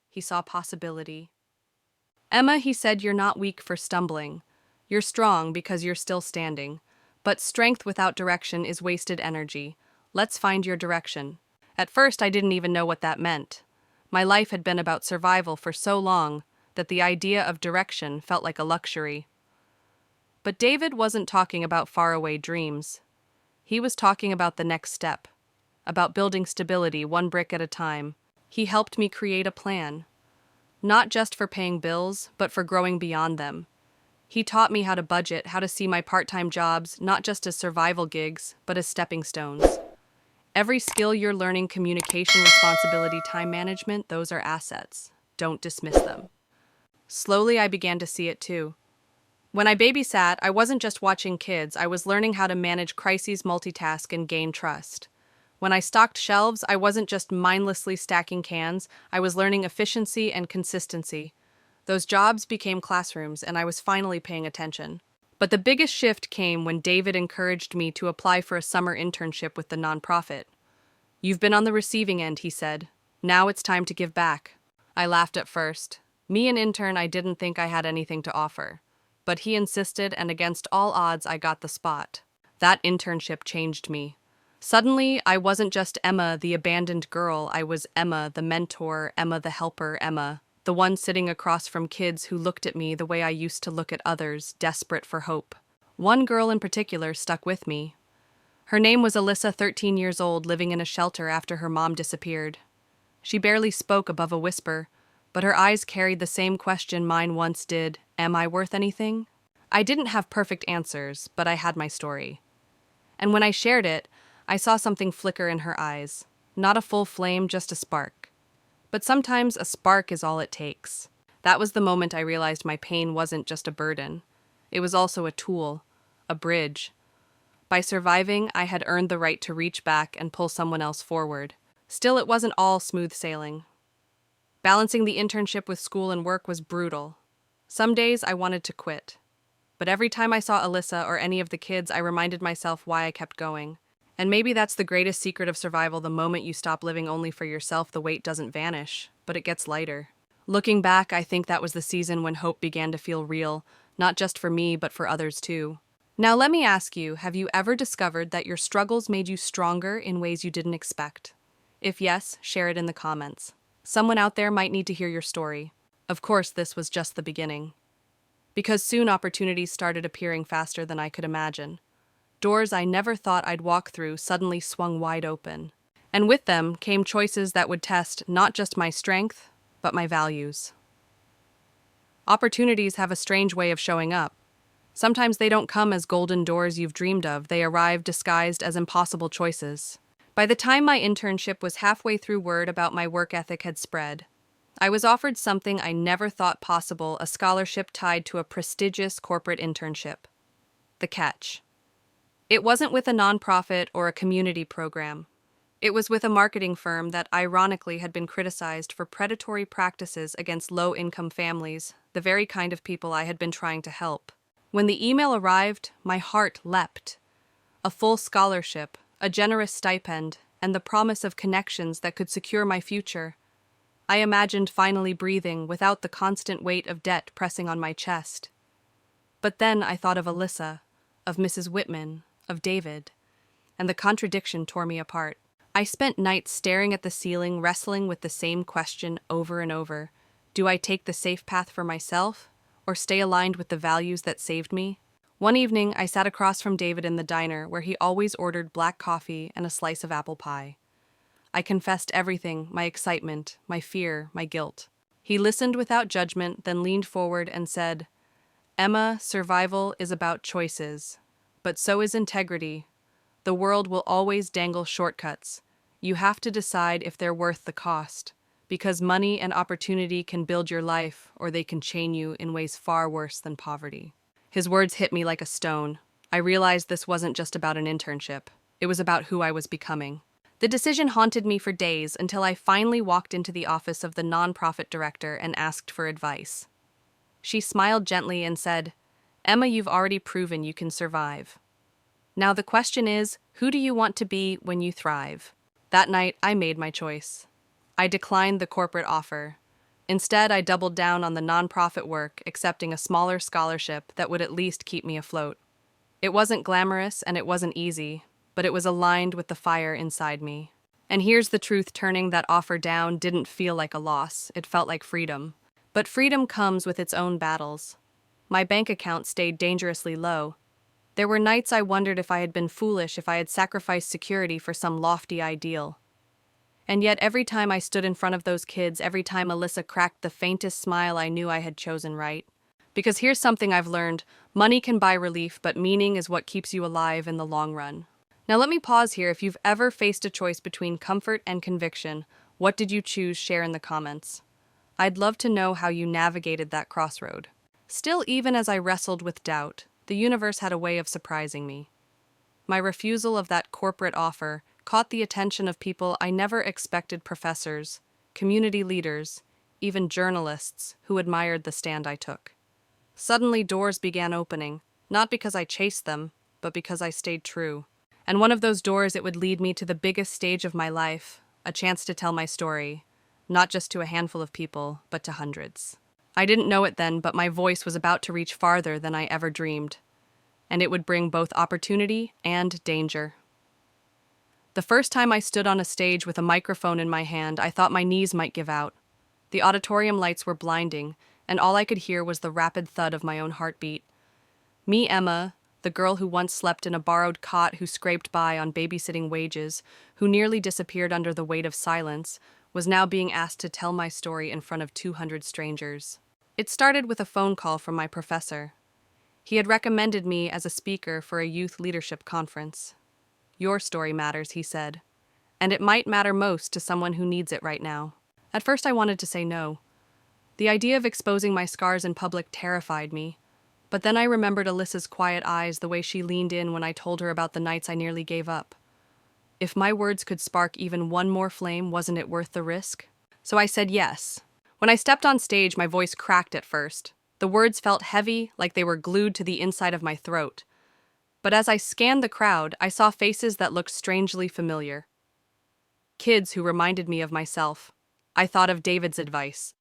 He saw possibility. Emma, he said, you're not weak for stumbling. You're strong because you're still standing. But strength without direction is wasted energy. Let's find your direction. At first, I didn't even know what that meant. My life had been about survival for so long that the idea of direction felt like a luxury. But David wasn't talking about faraway dreams. He was talking about the next step, about building stability one brick at a time. He helped me create a plan, not just for paying bills, but for growing beyond them. He taught me how to budget, how to see my part-time jobs not just as survival gigs, but as stepping stones. Every skill you're learning, communication, responsibility, time management, those are assets. Don't dismiss them. Slowly, I began to see it too. When I babysat, I wasn't just watching kids, I was learning how to manage crises, multitask, and gain trust. When I stocked shelves, I wasn't just mindlessly stacking cans, I was learning efficiency and consistency. Those jobs became classrooms, and I was finally paying attention. But the biggest shift came when David encouraged me to apply for a summer internship with the nonprofit. You've been on the receiving end, he said. Now it's time to give back. I laughed at first. Me, an intern, I didn't think I had anything to offer. But he insisted, and against all odds, I got the spot. That internship changed me. Suddenly, I wasn't just Emma, the abandoned girl. I was Emma, the mentor, Emma, the helper, Emma, the one sitting across from kids who looked at me the way I used to look at others, desperate for hope. One girl in particular stuck with me. Her name was Alyssa, 13 years old, living in a shelter after her mom disappeared. She barely spoke above a whisper, but her eyes carried the same question mine once did: am I worth anything? I didn't have perfect answers, but I had my story. And when I shared it, I saw something flicker in her eyes. Not a full flame, just a spark. But sometimes a spark is all it takes. That was the moment I realized my pain wasn't just a burden. It was also a tool, a bridge. By surviving, I had earned the right to reach back and pull someone else forward. Still, it wasn't all smooth sailing. Balancing the internship with school and work was brutal. Some days I wanted to quit. But every time I saw Alyssa or any of the kids, I reminded myself why I kept going. And maybe that's the greatest secret of survival: the moment you stop living only for yourself, the weight doesn't vanish, but it gets lighter. Looking back, I think that was the season when hope began to feel real, not just for me, but for others too. Now let me ask you, have you ever discovered that your struggles made you stronger in ways you didn't expect? If yes, share it in the comments. Someone out there might need to hear your story. Of course, this was just the beginning. Because soon opportunities started appearing faster than I could imagine. Doors I never thought I'd walk through suddenly swung wide open. And with them came choices that would test not just my strength, but my values. Opportunities have a strange way of showing up. Sometimes they don't come as golden doors you've dreamed of, they arrive disguised as impossible choices. By the time my internship was halfway through, word about my work ethic had spread. I was offered something I never thought possible: a scholarship tied to a prestigious corporate internship. The catch: it wasn't with a nonprofit or a community program. It was with a marketing firm that ironically had been criticized for predatory practices against low-income families, the very kind of people I had been trying to help. When the email arrived, my heart leapt. A full scholarship, a generous stipend, and the promise of connections that could secure my future. I imagined finally breathing without the constant weight of debt pressing on my chest. But then I thought of Alyssa, of Mrs. Whitman, of David, and the contradiction tore me apart. I spent nights staring at the ceiling, wrestling with the same question over and over. Do I take the safe path for myself, or stay aligned with the values that saved me? One evening, I sat across from David in the diner, where he always ordered black coffee and a slice of apple pie. I confessed everything: my excitement, my fear, my guilt. He listened without judgment, then leaned forward and said, "Emma, survival is about choices, but so is integrity. The world will always dangle shortcuts. You have to decide if they're worth the cost, because money and opportunity can build your life, or they can chain you in ways far worse than poverty." His words hit me like a stone. I realized this wasn't just about an internship. It was about who I was becoming. The decision haunted me for days until I finally walked into the office of the nonprofit director and asked for advice. She smiled gently and said, "Emma, you've already proven you can survive. Now the question is, who do you want to be when you thrive?" That night, I made my choice. I declined the corporate offer. Instead, I doubled down on the nonprofit work, accepting a smaller scholarship that would at least keep me afloat. It wasn't glamorous and it wasn't easy, but it was aligned with the fire inside me. And here's the truth: turning that offer down didn't feel like a loss, it felt like freedom. But freedom comes with its own battles. My bank account stayed dangerously low. There were nights I wondered if I had been foolish, if I had sacrificed security for some lofty ideal. And yet every time I stood in front of those kids, every time Alyssa cracked the faintest smile, I knew I had chosen right. Because here's something I've learned: money can buy relief, but meaning is what keeps you alive in the long run. Now let me pause here. If you've ever faced a choice between comfort and conviction, what did you choose? Share in the comments. I'd love to know how you navigated that crossroad. Still, even as I wrestled with doubt, the universe had a way of surprising me. My refusal of that corporate offer caught the attention of people I never expected: professors, community leaders, even journalists who admired the stand I took. Suddenly, doors began opening, not because I chased them, but because I stayed true. And one of those doors, it would lead me to the biggest stage of my life, a chance to tell my story, not just to a handful of people, but to hundreds. I didn't know it then, but my voice was about to reach farther than I ever dreamed, and it would bring both opportunity and danger. The first time I stood on a stage with a microphone in my hand, I thought my knees might give out. The auditorium lights were blinding, and all I could hear was the rapid thud of my own heartbeat. Me, Emma, the girl who once slept in a borrowed cot, who scraped by on babysitting wages, who nearly disappeared under the weight of silence, was now being asked to tell my story in front of 200 strangers. It started with a phone call from my professor. He had recommended me as a speaker for a youth leadership conference. "Your story matters," he said, "and it might matter most to someone who needs it right now." At first I wanted to say no. The idea of exposing my scars in public terrified me. But then I remembered Alyssa's quiet eyes, the way she leaned in when I told her about the nights I nearly gave up. If my words could spark even one more flame, wasn't it worth the risk? So I said yes. When I stepped on stage, my voice cracked at first. The words felt heavy, like they were glued to the inside of my throat. But as I scanned the crowd, I saw faces that looked strangely familiar. Kids who reminded me of myself. I thought of David's advice.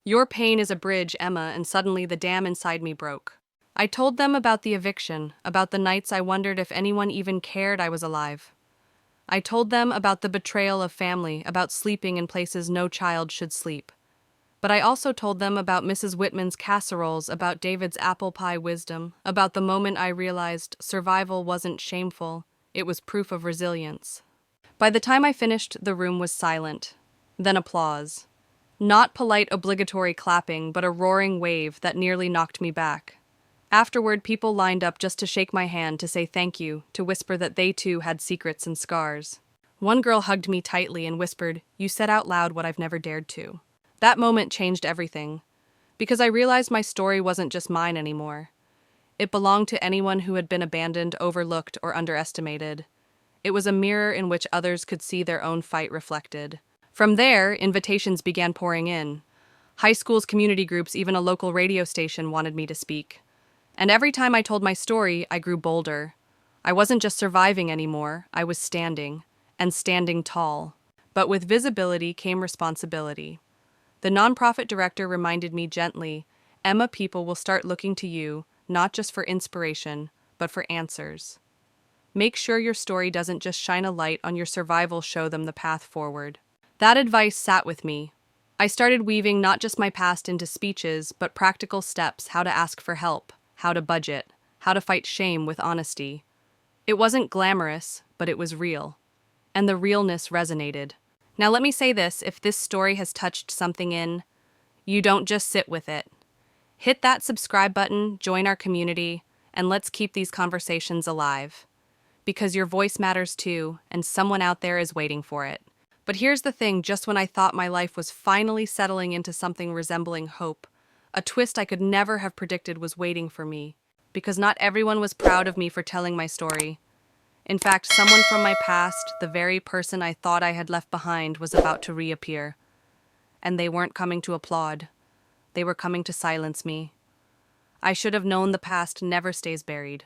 "Your pain is a bridge, Emma," and suddenly the dam inside me broke. I told them about the eviction, about the nights I wondered if anyone even cared I was alive. I told them about the betrayal of family, about sleeping in places no child should sleep. But I also told them about Mrs. Whitman's casseroles, about David's apple pie wisdom, about the moment I realized survival wasn't shameful, it was proof of resilience. By the time I finished, the room was silent. Then applause. Not polite obligatory clapping, but a roaring wave that nearly knocked me back. Afterward, people lined up just to shake my hand, to say thank you, to whisper that they too had secrets and scars. One girl hugged me tightly and whispered, "You said out loud what I've never dared to." That moment changed everything, because I realized my story wasn't just mine anymore. It belonged to anyone who had been abandoned, overlooked, or underestimated. It was a mirror in which others could see their own fight reflected. From there, invitations began pouring in. High schools, community groups, even a local radio station wanted me to speak. And every time I told my story, I grew bolder. I wasn't just surviving anymore, I was standing, and standing tall. But with visibility came responsibility. The nonprofit director reminded me gently, "Emma, people will start looking to you, not just for inspiration, but for answers. Make sure your story doesn't just shine a light on your survival, show them the path forward." That advice sat with me. I started weaving not just my past into speeches, but practical steps: how to ask for help, how to budget, how to fight shame with honesty. It wasn't glamorous, but it was real. And the realness resonated. Now let me say this: if this story has touched something in you, don't just sit with it. Hit that subscribe button, join our community, and let's keep these conversations alive. Because your voice matters too, and someone out there is waiting for it. But here's the thing: just when I thought my life was finally settling into something resembling hope, a twist I could never have predicted was waiting for me. Because not everyone was proud of me for telling my story. In fact, someone from my past, the very person I thought I had left behind, was about to reappear. And they weren't coming to applaud. They were coming to silence me. I should have known the past never stays buried.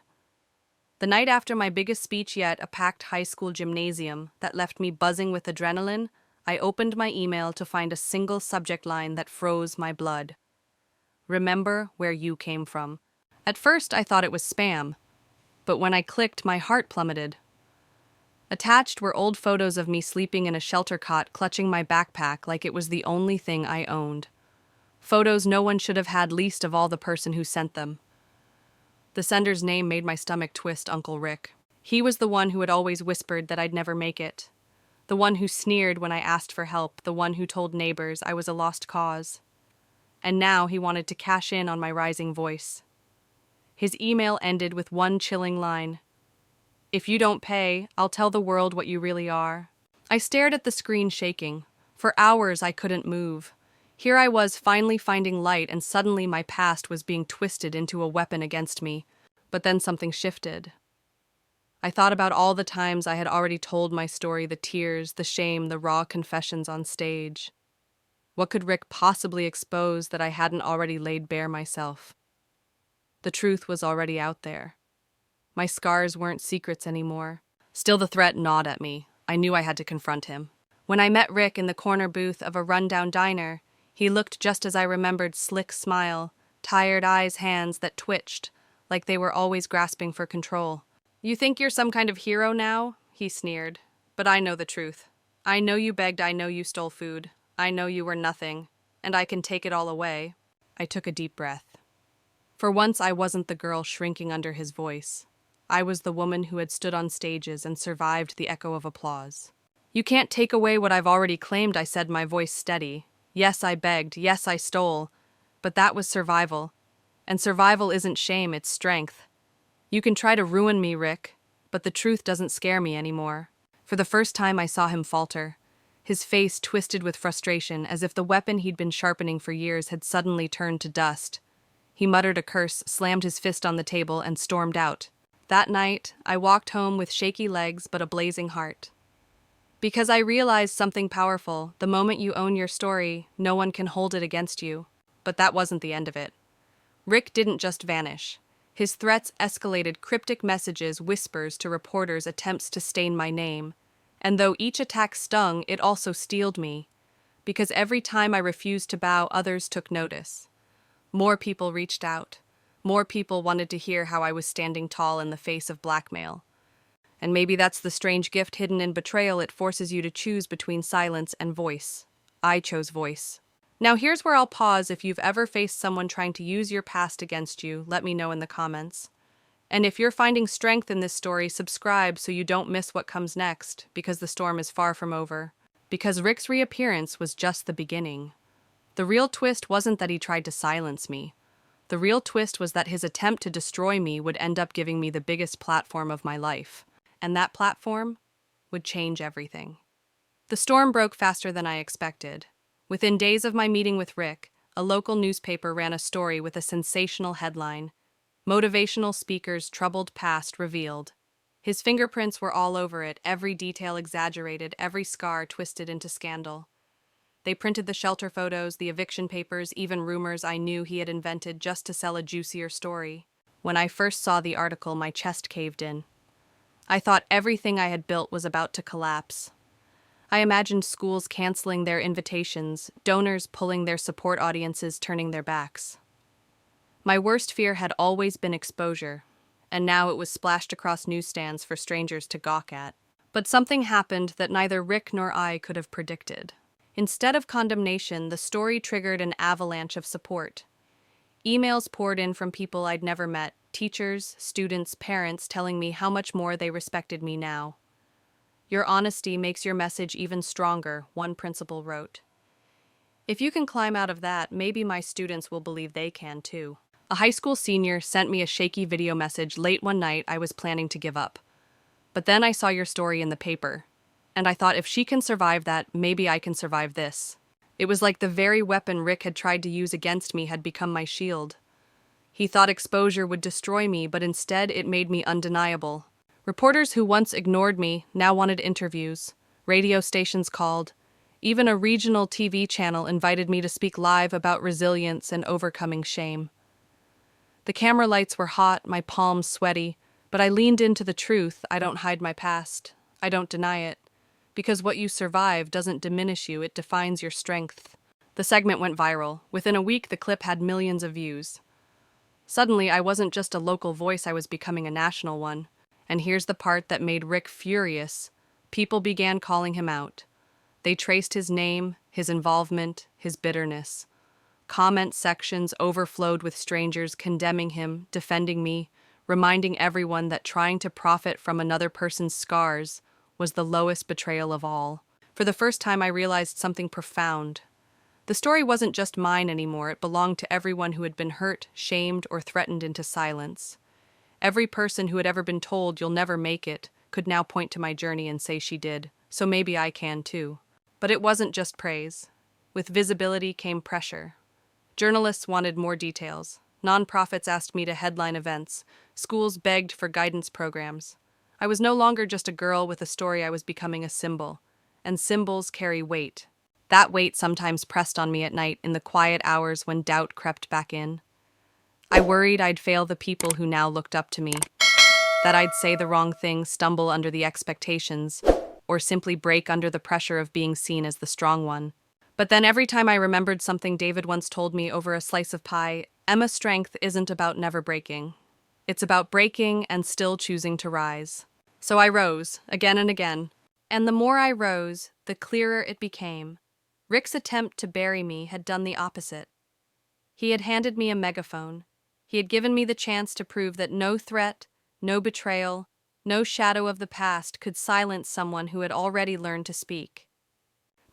The night after my biggest speech yet, a packed high school gymnasium that left me buzzing with adrenaline, I opened my email to find a single subject line that froze my blood. Remember where you came from. At first, I thought it was spam, but when I clicked, my heart plummeted. Attached were old photos of me sleeping in a shelter cot, clutching my backpack like it was the only thing I owned. Photos no one should have had, least of all the person who sent them. The sender's name made my stomach twist. Uncle Rick. He was the one who had always whispered that I'd never make it. The one who sneered when I asked for help. The one who told neighbors I was a lost cause. And now he wanted to cash in on my rising voice. His email ended with one chilling line. If you don't pay, I'll tell the world what you really are. I stared at the screen, shaking. For hours I couldn't move. Here I was finally finding light, and suddenly my past was being twisted into a weapon against me. But then something shifted. I thought about all the times I had already told my story, the tears, the shame, the raw confessions on stage. What could Rick possibly expose that I hadn't already laid bare myself? The truth was already out there. My scars weren't secrets anymore. Still, the threat gnawed at me. I knew I had to confront him. When I met Rick in the corner booth of a rundown diner, he looked just as I remembered: slick smile, tired eyes, hands that twitched, like they were always grasping for control. You think you're some kind of hero now? He sneered. But I know the truth. I know you begged, I know you stole food. I know you were nothing, and I can take it all away. I took a deep breath. For once, I wasn't the girl shrinking under his voice. I was the woman who had stood on stages and survived the echo of applause. You can't take away what I've already claimed, I said, my voice steady. Yes, I begged. Yes, I stole. But that was survival. And survival isn't shame, it's strength. You can try to ruin me, Rick, but the truth doesn't scare me anymore. For the first time, I saw him falter. His face twisted with frustration, as if the weapon he'd been sharpening for years had suddenly turned to dust. He muttered a curse, slammed his fist on the table, and stormed out. That night, I walked home with shaky legs but a blazing heart. Because I realized something powerful: the moment you own your story, no one can hold it against you. But that wasn't the end of it. Rick didn't just vanish. His threats escalated: cryptic messages, whispers to reporters, attempts to stain my name. And though each attack stung, it also steeled me. Because every time I refused to bow, others took notice. More people reached out. More people wanted to hear how I was standing tall in the face of blackmail. And maybe that's the strange gift hidden in betrayal. It forces you to choose between silence and voice. I chose voice. Now here's where I'll pause. If you've ever faced someone trying to use your past against you, let me know in the comments. And if you're finding strength in this story, subscribe so you don't miss what comes next, because the storm is far from over. Because Rick's reappearance was just the beginning. The real twist wasn't that he tried to silence me. The real twist was that his attempt to destroy me would end up giving me the biggest platform of my life. And that platform would change everything. The storm broke faster than I expected. Within days of my meeting with Rick, a local newspaper ran a story with a sensational headline: Motivational Speaker's Troubled Past Revealed. His fingerprints were all over it, every detail exaggerated, every scar twisted into scandal. They printed the shelter photos, the eviction papers, even rumors I knew he had invented just to sell a juicier story. When I first saw the article, my chest caved in. I thought everything I had built was about to collapse. I imagined schools canceling their invitations, donors pulling their support audiences, turning their backs. My worst fear had always been exposure, and now it was splashed across newsstands for strangers to gawk at. But something happened that neither Rick nor I could have predicted. Instead of condemnation, the story triggered an avalanche of support. Emails poured in from people I'd never met, teachers, students, parents, telling me how much more they respected me now. Your honesty makes your message even stronger, one principal wrote. If you can climb out of that, maybe my students will believe they can too. A high school senior sent me a shaky video message late one night. I was planning to give up. But then I saw your story in the paper, and I thought, if she can survive that, maybe I can survive this. It was like the very weapon Rick had tried to use against me had become my shield. He thought exposure would destroy me, but instead it made me undeniable. Reporters who once ignored me now wanted interviews. Radio stations called. Even a regional TV channel invited me to speak live about resilience and overcoming shame. The camera lights were hot, my palms sweaty, but I leaned into the truth. I don't hide my past. I don't deny it. Because what you survive doesn't diminish you, it defines your strength. The segment went viral. Within a week, the clip had millions of views. Suddenly, I wasn't just a local voice, I was becoming a national one. And here's the part that made Rick furious. People began calling him out. They traced his name, his involvement, his bitterness. Comment sections overflowed with strangers condemning him, defending me, reminding everyone that trying to profit from another person's scars was the lowest betrayal of all. For the first time, I realized something profound. The story wasn't just mine anymore, it belonged to everyone who had been hurt, shamed, or threatened into silence. Every person who had ever been told you'll never make it could now point to my journey and say she did, so maybe I can too. But it wasn't just praise. With visibility came pressure. Journalists wanted more details. Nonprofits asked me to headline events. Schools begged for guidance programs. I was no longer just a girl with a story, I was becoming a symbol. And symbols carry weight. That weight sometimes pressed on me at night in the quiet hours when doubt crept back in. I worried I'd fail the people who now looked up to me, that I'd say the wrong thing, stumble under the expectations, or simply break under the pressure of being seen as the strong one. But then every time I remembered something David once told me over a slice of pie, Emma's strength isn't about never breaking. It's about breaking and still choosing to rise. So I rose, again and again. And the more I rose, the clearer it became. Rick's attempt to bury me had done the opposite. He had handed me a megaphone. He had given me the chance to prove that no threat, no betrayal, no shadow of the past could silence someone who had already learned to speak.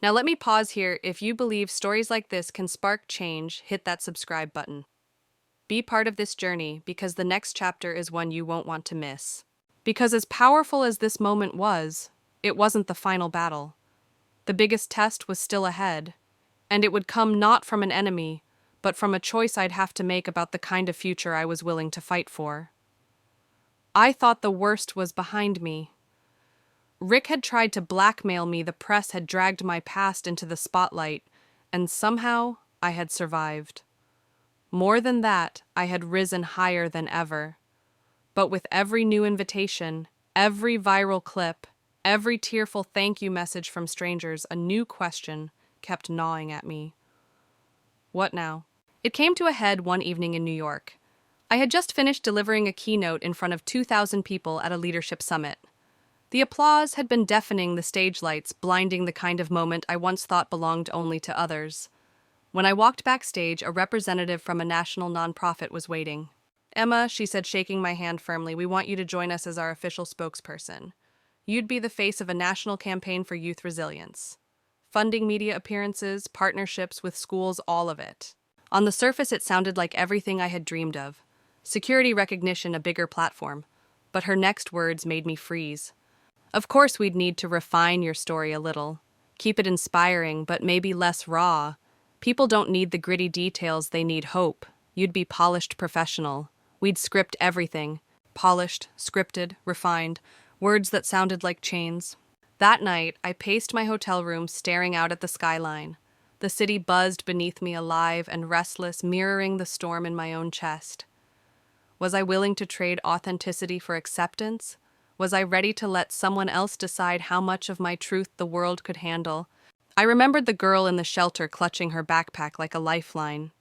Now let me pause here. If you believe stories like this can spark change, hit that subscribe button. Be part of this journey because the next chapter is one you won't want to miss. Because as powerful as this moment was, it wasn't the final battle. The biggest test was still ahead, and it would come not from an enemy, but from a choice I'd have to make about the kind of future I was willing to fight for. I thought the worst was behind me. Rick had tried to blackmail me, the press had dragged my past into the spotlight, and somehow I had survived. More than that, I had risen higher than ever. But with every new invitation, every viral clip, every tearful thank you message from strangers, a new question kept gnawing at me. What now? It came to a head one evening in New York. I had just finished delivering a keynote in front of 2,000 people at a leadership summit. The applause had been deafening, the stage lights blinding, the kind of moment I once thought belonged only to others. When I walked backstage, a representative from a national nonprofit was waiting. "Emma," she said, shaking my hand firmly, "we want you to join us as our official spokesperson. You'd be the face of a national campaign for youth resilience. Funding media appearances, partnerships with schools, all of it." On the surface, it sounded like everything I had dreamed of. Security recognition, a bigger platform. But her next words made me freeze. "Of course we'd need to refine your story a little. Keep it inspiring, but maybe less raw. People don't need the gritty details, they need hope. You'd be polished professional. We'd script everything. Polished, scripted, refined. Words that sounded like chains." That night, I paced my hotel room, staring out at the skyline. The city buzzed beneath me, alive and restless, mirroring the storm in my own chest. Was I willing to trade authenticity for acceptance? Was I ready to let someone else decide how much of my truth the world could handle? I remembered the girl in the shelter clutching her backpack like a lifeline.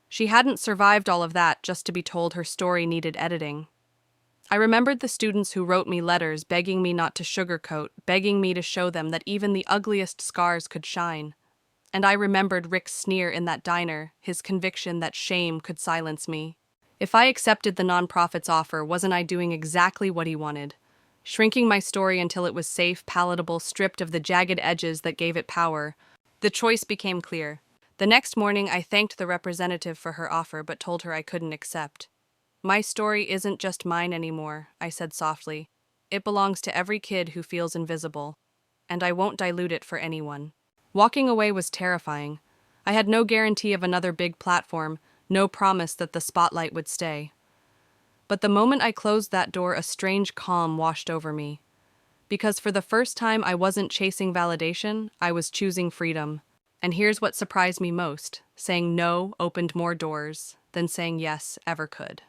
She hadn't survived all of that just to be told her story needed editing. I remembered the students who wrote me letters begging me not to sugarcoat, begging me to show them that even the ugliest scars could shine. And I remembered Rick's sneer in that diner, his conviction that shame could silence me. If I accepted the nonprofit's offer, wasn't I doing exactly what he wanted? Shrinking my story until it was safe, palatable, stripped of the jagged edges that gave it power. The choice became clear. The next morning, I thanked the representative for her offer, but told her I couldn't accept. "My story isn't just mine anymore," I said softly. "It belongs to every kid who feels invisible, and I won't dilute it for anyone." Walking away was terrifying. I had no guarantee of another big platform, no promise that the spotlight would stay. But the moment I closed that door, a strange calm washed over me. Because for the first time, I wasn't chasing validation, I was choosing freedom. And here's what surprised me most: saying no opened more doors than saying yes ever could.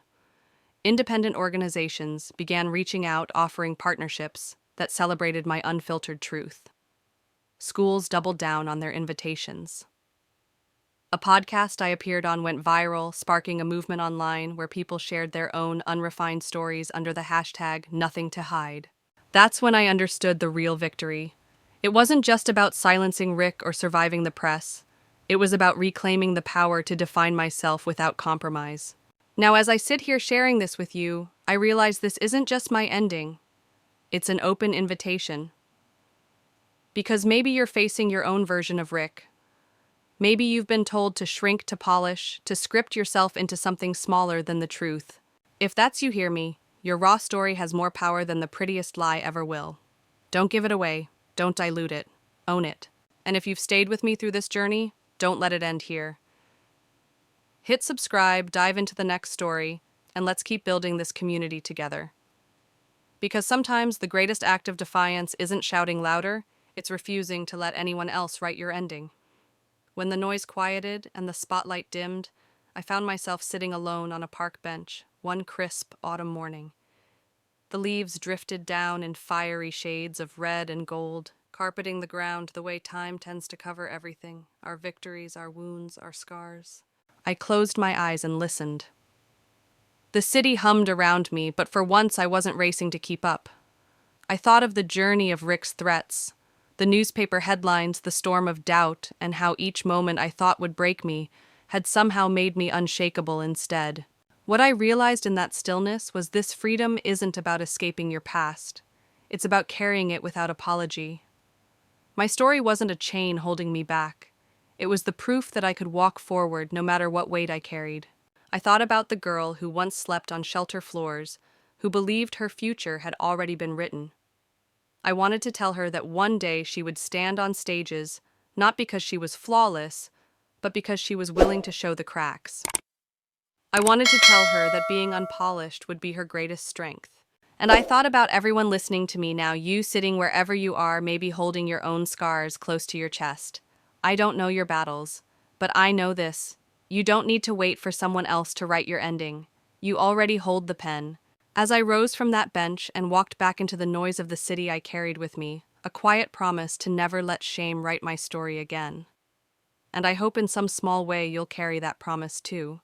Independent organizations began reaching out, offering partnerships that celebrated my unfiltered truth. Schools doubled down on their invitations. A podcast I appeared on went viral, sparking a movement online where people shared their own unrefined stories under the hashtag nothing to hide. That's when I understood the real victory. It wasn't just about silencing Rick or surviving the press. It was about reclaiming the power to define myself without compromise. Now, as I sit here sharing this with you, I realize this isn't just my ending. It's an open invitation. Because maybe you're facing your own version of Rick. Maybe you've been told to shrink to polish, to script yourself into something smaller than the truth. If that's you, hear me. Your raw story has more power than the prettiest lie ever will. Don't give it away. Don't dilute it. Own it. And if you've stayed with me through this journey, don't let it end here. Hit subscribe, dive into the next story, and let's keep building this community together. Because sometimes the greatest act of defiance isn't shouting louder, it's refusing to let anyone else write your ending. When the noise quieted and the spotlight dimmed, I found myself sitting alone on a park bench, one crisp autumn morning. The leaves drifted down in fiery shades of red and gold, carpeting the ground the way time tends to cover everything, our victories, our wounds, our scars. I closed my eyes and listened. The city hummed around me, but for once I wasn't racing to keep up. I thought of the journey of Rick's threats, the newspaper headlines, the storm of doubt, and how each moment I thought would break me had somehow made me unshakable instead. What I realized in that stillness was this freedom isn't about escaping your past. It's about carrying it without apology. My story wasn't a chain holding me back. It was the proof that I could walk forward no matter what weight I carried. I thought about the girl who once slept on shelter floors, who believed her future had already been written. I wanted to tell her that one day she would stand on stages, not because she was flawless, but because she was willing to show the cracks. I wanted to tell her that being unpolished would be her greatest strength. And I thought about everyone listening to me now, you sitting wherever you are, maybe holding your own scars close to your chest. I don't know your battles, but I know this. You don't need to wait for someone else to write your ending. You already hold the pen. As I rose from that bench and walked back into the noise of the city I carried with me, a quiet promise to never let shame write my story again. And I hope in some small way you'll carry that promise too.